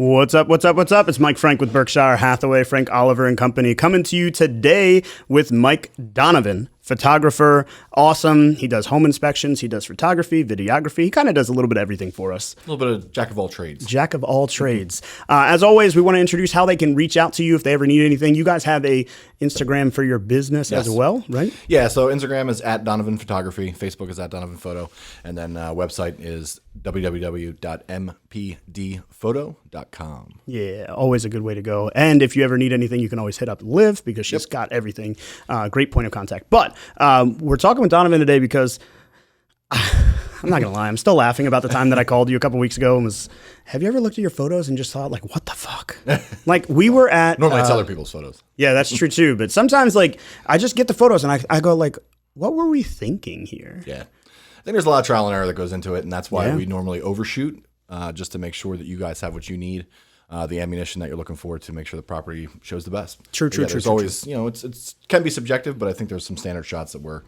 What's up? What's up? What's up? It's Mike Frank with Berkshire Hathaway, Frank Oliver and Company, coming to you today with Mike Donovan, photographer. Awesome. He does home inspections. He does photography, videography. He kind of does a little bit of everything for us. A little bit of jack of all trades. Jack of all trades. As always, we want to introduce how they can reach out to you if they ever need anything. You guys have a Instagram for your business as well, right? Yeah, so Instagram is at Donovan Photography. Facebook is at Donovan Photo. And then website is www.mpdphoto.com. Yeah, always a good way to go. And if you ever need anything, you can always hit up Liv because she's got everything. Great point of contact. But we're talking with Donovan today because I'm not going to lie. I'm still laughing about the time that I called you a couple weeks ago and was, have you ever looked at your photos and just thought, like, what the fuck? Like, we were at... Normally it's other people's photos. Yeah, that's true too. But sometimes, like, I just get the photos and I go, like, what were we thinking here? Yeah. I think there's a lot of trial and error that goes into it, and that's why we normally overshoot just to make sure that you guys have what you need. The ammunition that you're looking for to make sure the property shows the best. True. There's always, you know, it's can be subjective, but I think there's some standard shots that we're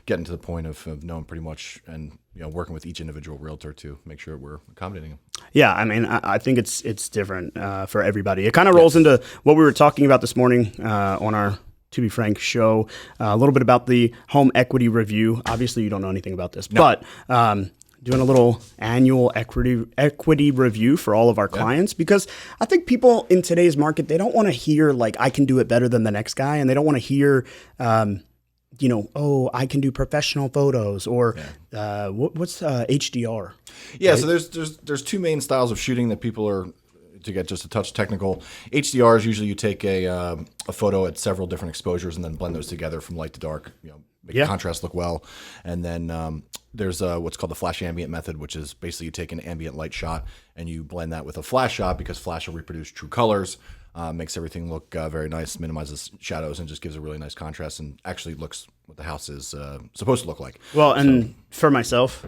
getting to the point of knowing pretty much, and you know, working with each individual realtor to make sure we're accommodating them. Yeah, I mean, I think it's different for everybody. It kind of rolls into what we were talking about this morning on our To Be Frank show. A little bit about the home equity review. Obviously, you don't know anything about this, but doing a little annual equity review for all of our clients, because I think people in today's market, they don't want to hear like, I can do it better than the next guy. And they don't want to hear, you know, oh, I can do professional photos or what's HDR? Yeah. Right? So there's two main styles of shooting that people are, to get just a touch technical. HDR is usually you take a photo at several different exposures and then blend those together from light to dark, you know, make the contrast look well. And then there's what's called the flash ambient method, which is basically you take an ambient light shot and you blend that with a flash shot, because flash will reproduce true colors, makes everything look very nice, minimizes shadows, and just gives a really nice contrast and actually looks what the house is supposed to look like. Well, and for myself,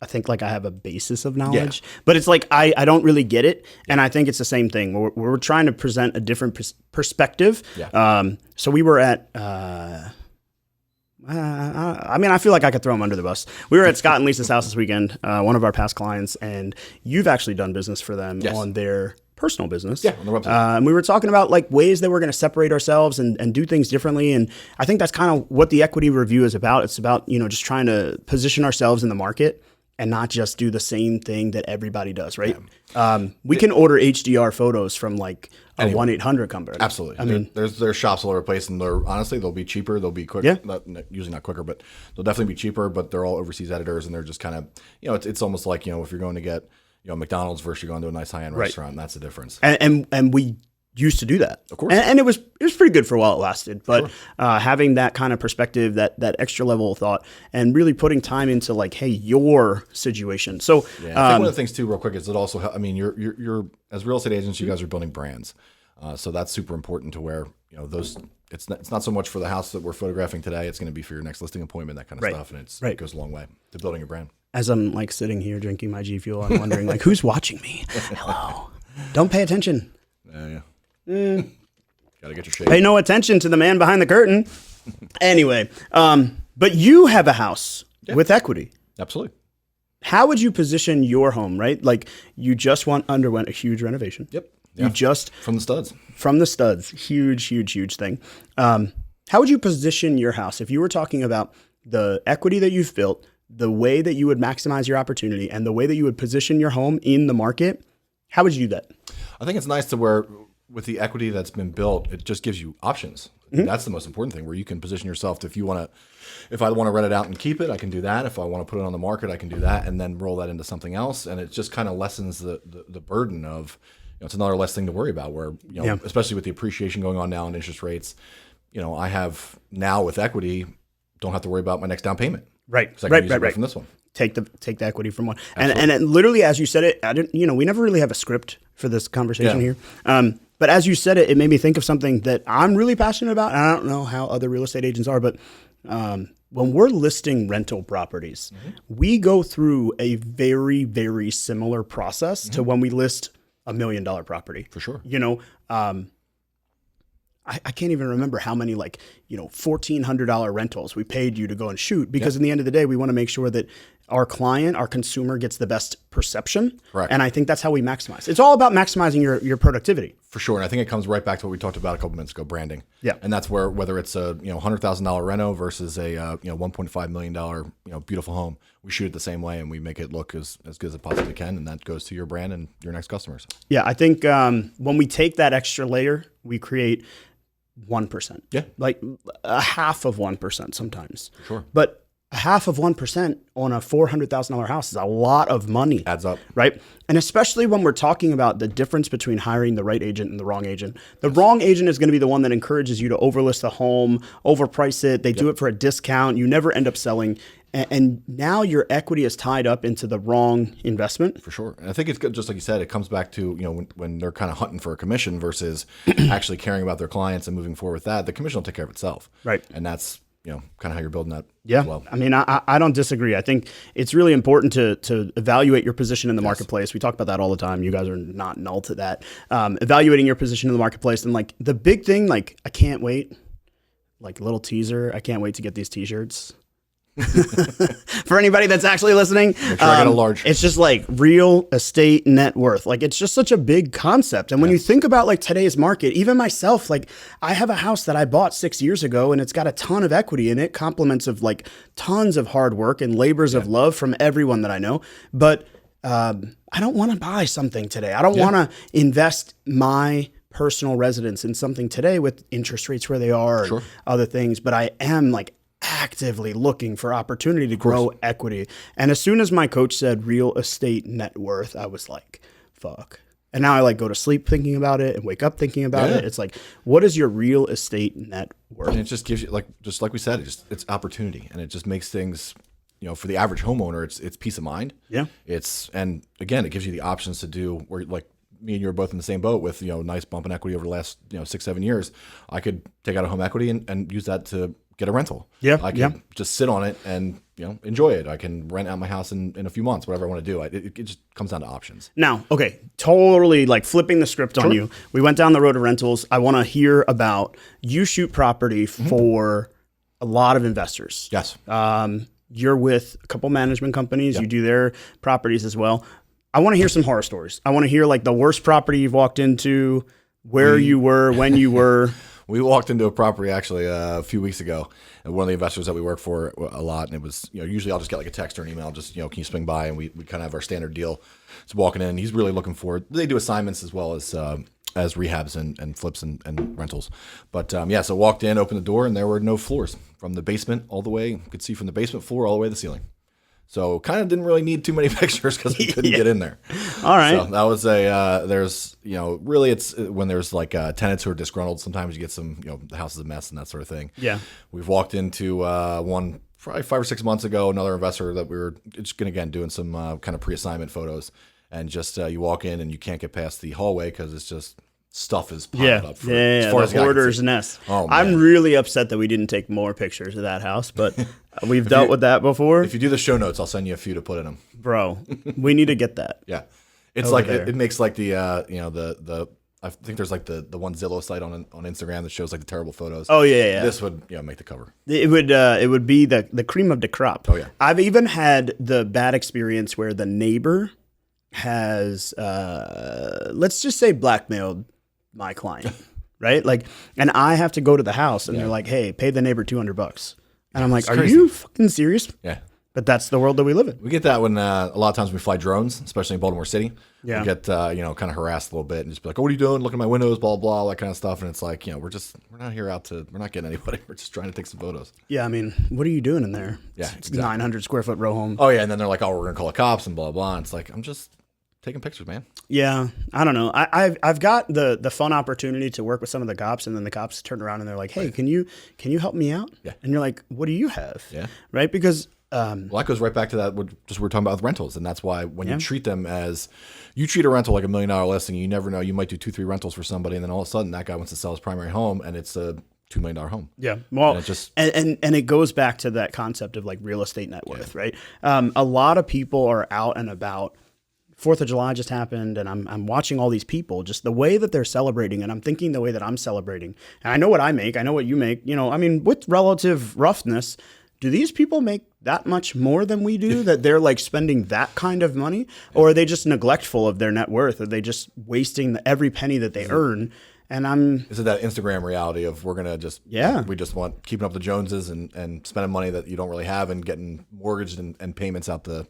I think like I have a basis of knowledge, but it's like I don't really get it. And I think it's the same thing. We're trying to present a different perspective. Yeah. So we were at, I mean, I feel like I could throw them under the bus. We were at Scott and Lisa's house this weekend, one of our past clients, and you've actually done business for them on their personal business. Yeah, on their website. And we were talking about like ways that we're going to separate ourselves and do things differently. And I think that's kind of what the equity review is about. It's about, you know, just trying to position ourselves in the market and not just do the same thing that everybody does, right? Yeah. We can order HDR photos from like a 1-800 company. Absolutely. I mean, there's shops all over the place, and they'll be cheaper. They'll be quick. Usually not quicker, but they'll definitely be cheaper. But they're all overseas editors, and they're just kind of, you know, it's almost like, you know, if you're going to get, you know, McDonald's versus you're going to a nice high-end restaurant, that's the difference. And we used to do that, of course, and it was pretty good for a while it lasted. But having that kind of perspective, that extra level of thought, and really putting time into like, hey, your situation. So I think one of the things too, real quick, is it also, I mean, you're as real estate agents, you guys are building brands, so that's super important to where, you know, those. It's not so much for the house that we're photographing today. It's going to be for your next listing appointment, that kind of stuff, and it goes a long way to building your brand. As I'm like sitting here drinking my G Fuel, I'm wondering like, who's watching me? Hello. Don't pay attention. Gotta get your shade. Pay no attention to the man behind the curtain. Anyway, but you have a house with equity. Absolutely. How would you position your home, right? Like you just underwent a huge renovation. Yep. You just from the studs. Huge thing. How would you position your house if you were talking about the equity that you've built, the way that you would maximize your opportunity, and the way that you would position your home in the market? How would you do that? I think it's nice to where, with the equity that's been built, it just gives you options. That's the most important thing, where you can position yourself to, if I want to rent it out and keep it, I can do that. If I want to put it on the market, I can do that, and then roll that into something else. And it just kind of lessens the burden of, you know, it's another less thing to worry about, where, you know, especially with the appreciation going on now and interest rates, you know, I have now with equity, don't have to worry about my next down payment. Right. From this one. Take the equity from one. And literally, as you said it, we never really have a script for this conversation here. But as you said it, it made me think of something that I'm really passionate about. And I don't know how other real estate agents are, but when we're listing rental properties, we go through a very, very similar process to when we list $1 million property. For sure. You know, I can't even remember how many, like, you know, $1,400 rentals we paid you to go and shoot, because in the end of the day, we want to make sure that our client, our consumer gets the best perception. Correct. And I think that's how we maximize. It's all about maximizing your productivity. For sure. And I think it comes right back to what we talked about a couple minutes ago, branding. Yeah. And that's where, whether it's a, $100,000 reno versus a, $1.5 million, beautiful home, we shoot it the same way and we make it look as good as it possibly can. And that goes to your brand and your next customers. Yeah. I think when we take that extra layer, we create 1%. Yeah. Like a half of 1% sometimes. Sure. But a half of 1% on a $400,000 house is a lot of money. Adds up. Right? And especially when we're talking about the difference between hiring the right agent and the wrong agent. The wrong agent is going to be the one that encourages you to overlist the home, overprice it. They do it for a discount. You never end up selling. And now your equity is tied up into the wrong investment. For sure. And I think it's good, just like you said, it comes back to, when they're kind of hunting for a commission versus actually caring about their clients and moving forward with that, the commission will take care of itself. Right. And that's, kind of how you're building that Yeah. as well. I mean, I don't disagree. I think it's really important to evaluate your position in the marketplace. We talk about that all the time. You guys are not null to that. Evaluating your position in the marketplace. And like the big thing, like I can't wait, like little teaser, I can't wait to get these t-shirts. For anybody that's actually listening, Make sure I got a large. It's just like real estate net worth. Like it's just such a big concept. And when you think about like today's market, even myself, like I have a house that I bought 6 years ago and it's got a ton of equity in it, compliments of like tons of hard work and labors of love from everyone that I know. But I don't want to buy something today. I don't want to invest my personal residence in something today with interest rates where they are and other things. But I am like actively looking for opportunity to grow equity. And as soon as my coach said real estate net worth, I was like, fuck. And now I like go to sleep thinking about it and wake up thinking about it. It's like, what is your real estate net worth? And it just gives you, just like we said, it's opportunity. And it just makes things, for the average homeowner, it's peace of mind. Yeah. And again, it gives you the options to do where like me and you are both in the same boat with, nice bump in equity over the last, 6-7 years. I could take out a home equity and use that to get a rental. Yeah. I can just sit on it and, enjoy it. I can rent out my house in a few months, whatever I want to do. It just comes down to options. Now, okay, totally like flipping the script on you. We went down the road of rentals. I want to hear about you shoot property for a lot of investors. Yes. You're with a couple management companies. You do their properties as well. I want to hear some horror stories. I want to hear like the worst property you've walked into, where you were, when you were. We walked into a property actually a few weeks ago, and one of the investors that we work for a lot, and it was, usually I'll just get like a text or an email, just, can you swing by? And we kind of have our standard deal. So walking in, he's really looking for it. They do assignments as well as rehabs and flips and rentals. But so walked in, opened the door, and there were no floors from the basement all the way. You could see from the basement floor all the way to the ceiling. So kind of didn't really need too many pictures because we couldn't get in there. All right. So that was there's, really it's when there's like tenants who are disgruntled, sometimes you get some, the house is a mess and that sort of thing. Yeah. We've walked into one probably 5 or 6 months ago, another investor that we were just going to, again, doing some kind of pre-assignment photos. And just you walk in and you can't get past the hallway because it's just stuff is piled up. As far as the hoarder's nest. Oh, I'm really upset that we didn't take more pictures of that house, but we've dealt with that before. If you do the show notes, I'll send you a few to put in them. Bro, we need to get that. Yeah. It's like, it makes like the, I think there's like the one Zillow site on Instagram that shows like the terrible photos. Oh yeah. This would make the cover. It would be the cream of the crop. Oh yeah. I've even had the bad experience where the neighbor has let's just say blackmailed my client, right? Like, and I have to go to the house and they're like, "Hey, pay the neighbor $200." And I'm like, "Are you fucking serious?" Yeah. But that's the world that we live in. We get that when a lot of times we fly drones, especially in Baltimore City. Yeah. We get kind of harassed a little bit and just be like, "Oh, what are you doing? Look at my windows, blah blah, all that kind of stuff." And it's like, we're not here we're not getting anybody. We're just trying to take some photos. Yeah, I mean, what are you doing in there? Yeah, It's exactly. 900 square foot row home. Oh yeah, and then they're like, "Oh, we're gonna call the cops and blah blah." And it's like, I'm just taking pictures, man. Yeah, I don't know. I've got the fun opportunity to work with some of the cops, and then the cops turn around and they're like, "Hey, can you help me out?" Yeah. And you're like, "What do you have?" Yeah. Right? Because Well, that goes right back to that. We're talking about with rentals, and that's why when you treat them as you treat a rental like $1 million listing, you never know. You might do 2-3 rentals for somebody, and then all of a sudden that guy wants to sell his primary home, and it's a $2 million home. Yeah. Well, and and it goes back to that concept of like real estate net worth, right? A lot of people are out and about. 4th of July just happened, and I'm watching all these people, just the way that they're celebrating, and I'm thinking the way that I'm celebrating. And I know what I make. I know what you make. I mean, with relative roughness, do these people make that much more than we do that they're like spending that kind of money? Or are they just neglectful of their net worth? Are they just wasting every penny that they earn? And Is it that Instagram reality of we're going to just, we just want keeping up the Joneses and spending money that you don't really have and getting mortgaged and payments out the.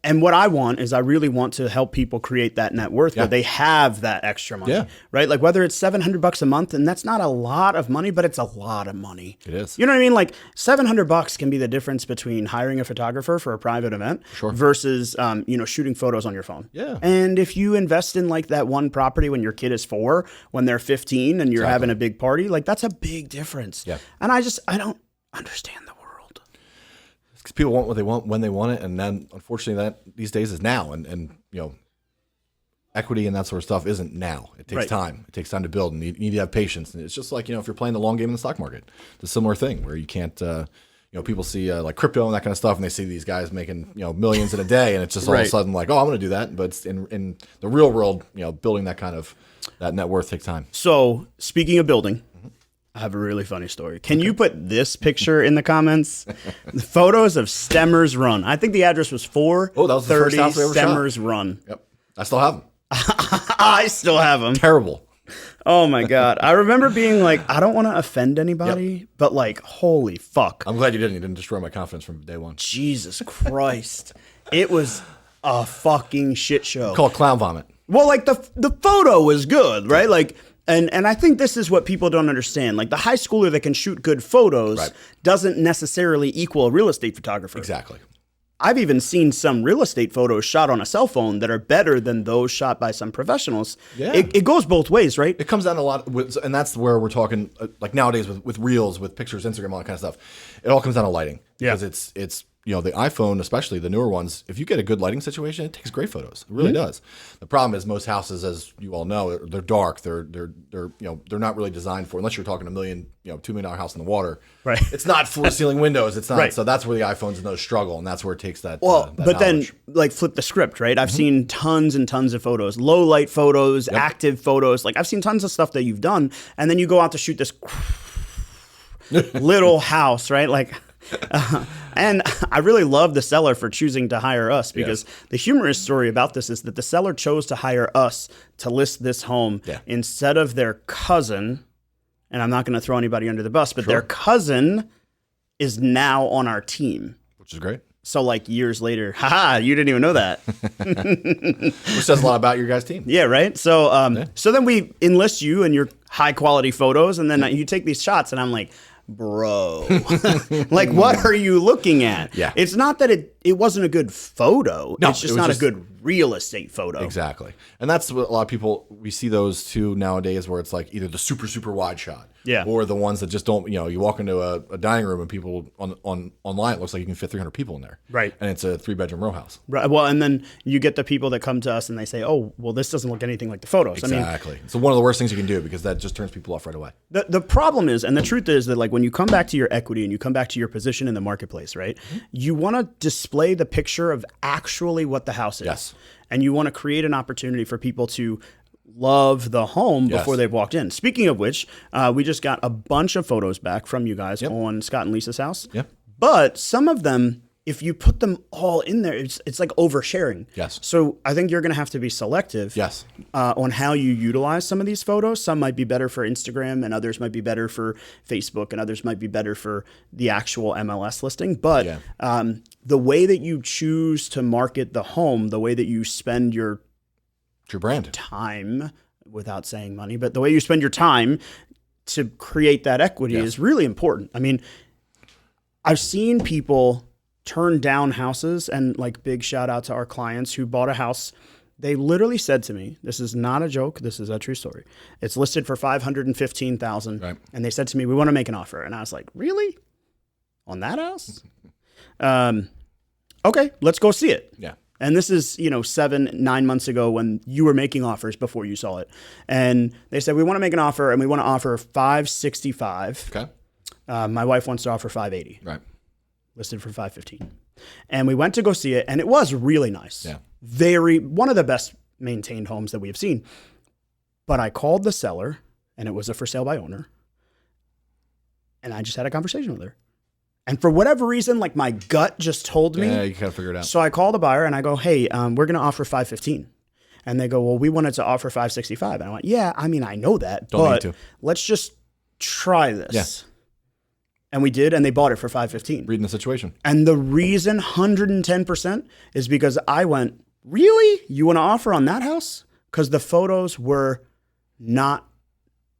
And what I want is I really want to help people create that net worth where they have that extra money, right? Like whether it's $700 a month, and that's not a lot of money, but it's a lot of money. It is. You know what I mean? Like $700 can be the difference between hiring a photographer for a private event versus, shooting photos on your phone. Yeah. And if you invest in like that one property when your kid is 4, when they're 15 and you're having a big party, like that's a big difference. Yeah. And I don't understand the world. Because people want what they want when they want it, and then unfortunately that these days is now, and equity and that sort of stuff isn't now. It takes time. It takes time to build, and you need to have patience. And it's just like if you're playing the long game in the stock market, it's a similar thing where you can't. People see like crypto and that kind of stuff, and they see these guys making millions in a day, and it's just all of a sudden like, oh, I'm going to do that. But it's in the real world, building that net worth takes time. So speaking of building. I have a really funny story. Can you put this picture in the comments? The photos of Stemmers Run. I think the address was 430 that was the first house we ever Stemmers shot. Run. Yep. I still have them. I still have them. Terrible. Oh my God. I remember being like, I don't want to offend anybody, but like, holy fuck. I'm glad you didn't. You didn't destroy my confidence from day one. Jesus Christ. It was a fucking shit show. Called clown vomit. Well, like the photo was good, right? Like, and I think this is what people don't understand. Like the high schooler that can shoot good photos doesn't necessarily equal a real estate photographer. Exactly. I've even seen some real estate photos shot on a cell phone that are better than those shot by some professionals. Yeah. It goes both ways, right? It comes down a lot, and that's where we're talking, like nowadays with reels, with pictures, Instagram, all that kind of stuff. It all comes down to lighting. Because it's the iPhone, especially the newer ones, if you get a good lighting situation, it takes great photos. It really does. The problem is most houses, as you all know, they're dark. They're not really designed for, unless you're talking $2 million house in the water. Right. It's not floor to ceiling windows. It's not. Right. So that's where the iPhones and those struggle, and that's where it takes that. Well, that but knowledge. then like flip the script, right? I've seen tons and tons of photos, low light photos, active photos. Like I've seen tons of stuff that you've done, and then you go out to shoot this little house, right? Like. And I really love the seller for choosing to hire us because the humorous story about this is that the seller chose to hire us to list this home instead of their cousin. And I'm not going to throw anybody under the bus, but their cousin is now on our team. Which is great. So like years later, haha, you didn't even know that. Which says a lot about your guys' team. Yeah, right? So so then we enlist you and your high quality photos, and then you take these shots, and I'm like, bro, like what are you looking at? Yeah. It's not that it wasn't a good photo. No, it's just not a good real estate photo. Exactly. And that's what a lot of people, we see those too nowadays where it's like either the super, super wide shot or the ones that just don't, you walk into a dining room and people online, it looks like you can fit 300 people in there. Right. And it's a 3-bedroom row house. Right. Well, and then you get the people that come to us and they say, oh, well, this doesn't look anything like the photos. Exactly. So one of the worst things you can do because that just turns people off right away. The problem is, and the truth is that like when you come back to your equity and you come back to your position in the marketplace, right, you want to display the picture of actually what the house is. Yes. And you want to create an opportunity for people to love the home before they've walked in. Speaking of which, we just got a bunch of photos back from you guys on Scott and Lisa's house. Yep. But some of them, if you put them all in there, it's like oversharing. Yes. So I think you're going to have to be selective on how you utilize some of these photos. Some might be better for Instagram, and others might be better for Facebook, and others might be better for the actual MLS listing. But the way that you choose to market the home, the way that you spend your brand time, without saying money, but the way you spend your time to create that equity is really important. I mean, I've seen people turn down houses, and like big shout out to our clients who bought a house. They literally said to me, this is not a joke, this is a true story. It's listed for $515,000. Right. And they said to me, we want to make an offer. And I was like, really? On that house? Okay, let's go see it. Yeah. And this is, 7-9 months ago when you were making offers before you saw it. And they said, we want to make an offer, and we want to offer $565. Okay. My wife wants to offer $580. Right. Listed for $515. And we went to go see it, and it was really nice. Yeah. One of the best maintained homes that we have seen. But I called the seller, and it was a for sale by owner. And I just had a conversation with her. And for whatever reason, like my gut just told me. Yeah, you gotta figure it out. So I call the buyer and I go, hey, we're going to offer 515. And they go, well, we wanted to offer 565. And I went, yeah, I mean, I know that, but let's just try this. Yeah. And we did, and they bought it for 515. Reading the situation. And the reason 110% is because I went, really? You want to offer on that house? Because the photos were not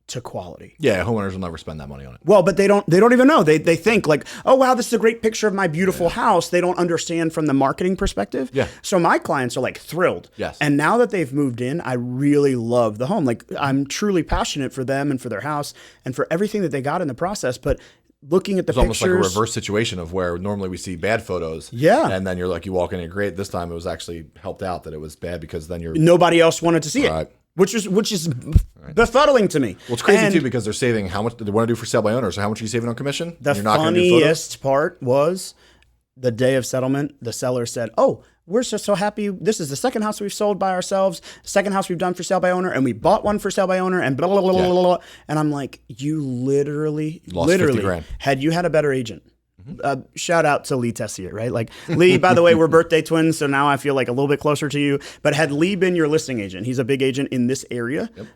to quality. Yeah, homeowners will never spend that money on it. Well, but they don't even know. They think like, oh wow, this is a great picture of my beautiful house. They don't understand from the marketing perspective. Yeah. So my clients are like thrilled. Yes. And now that they've moved in, I really love the home. Like I'm truly passionate for them and for their house and for everything that they got in the process. But looking at the pictures, almost like a reverse situation of where normally we see bad photos. Yeah. And then you're like, you walk in and you're great. This time it was actually helped out that it was bad because then you're nobody else wanted to see Right. it. Which is befuddling to me. Well, it's crazy too because they're saving how much they want to do for sale by owner. So how much are you saving on commission? The You're not gonna do photos? funniest part was the day of settlement. The seller said, "Oh, we're just so happy. This is the second house we've sold by ourselves. Second house we've done for sale by owner, and we bought one for sale by owner." And blah blah blah blah blah. And I'm like, "You literally Lost 50 grand. Had you had a better agent." Shout out to Lee Tessier, right? Like Lee, by the way, we're birthday twins, so now I feel like a little bit closer to you. But had Lee been your listing agent, he's a big agent in this area. Yep.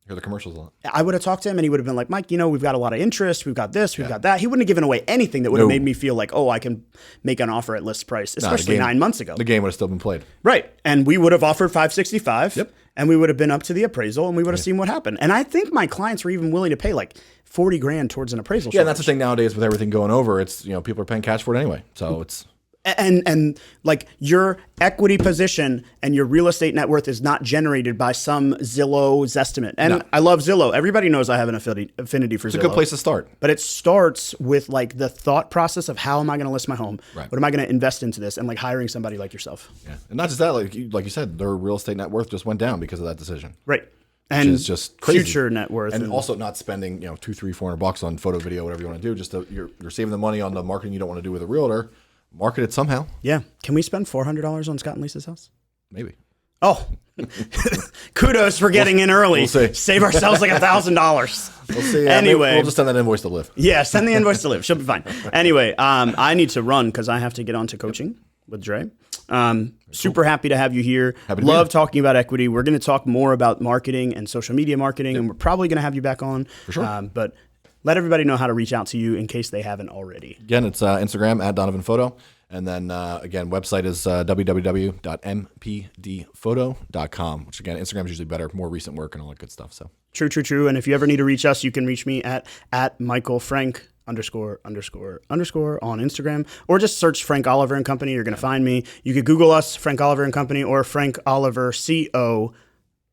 Hear the commercials a lot. I would have talked to him and he would have been like, Mike, we've got a lot of interest. We've got this, we've got that. He wouldn't have given away anything that would have made me feel like, oh, I can make an offer at list price, especially 9 months ago. The game would have still been played. Right. And we would have offered 565 Yep. and we would have been up to the appraisal and we would have seen what happened. And I think my clients were even willing to pay like 40 grand towards an appraisal. Yeah, and that's the thing nowadays with everything going over. It's people are paying cash for it anyway. So it's and like your equity position and your real estate net worth is not generated by some Zillow's estimate. And I love Zillow. Everybody knows I have an affinity for Zillow. It's a good place to start. But it starts with like the thought process of how am I going to list my home? Right. What am I going to invest into this? And like hiring somebody like yourself. Yeah, and not just that, like you said, their real estate net worth just went down because of that decision. Right. And it's just crazy. Future net worth, and also not spending $200, $300, $400 on photo, video, whatever you want to do. Just you're saving the money on the marketing you don't want to do with a realtor. Market it somehow. Yeah. Can we spend $400 on Scott and Lisa's house? Maybe. Oh, kudos for getting in early. We'll see. Save ourselves like $1,000. We'll see. Anyway, we'll just send that invoice to Liv. Yeah, send the invoice to Liv. She'll be fine. Anyway, I need to run because I have to get on to coaching with Dre. Super happy to have you here. Love talking about equity. We're going to talk more about marketing and social media marketing, and we're probably going to have you back on. For sure. But let everybody know how to reach out to you in case they haven't already. Again, it's Instagram @DonovanPhoto. And then, again, website is www.mpdphoto.com, which, again, Instagram is usually better, more recent work and all that good stuff. So True. And if you ever need to reach us, you can reach me at @MichaelFrank _ on Instagram, or just search Frank Oliver and Company. You're going to find me. You could Google us, Frank Oliver and Company, or Frank Oliver CO,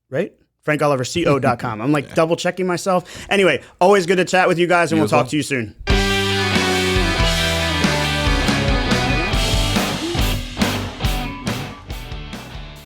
right? FrankOliverCO.com. I'm like double checking myself. Anyway, always good to chat with you guys, and we'll talk to you soon.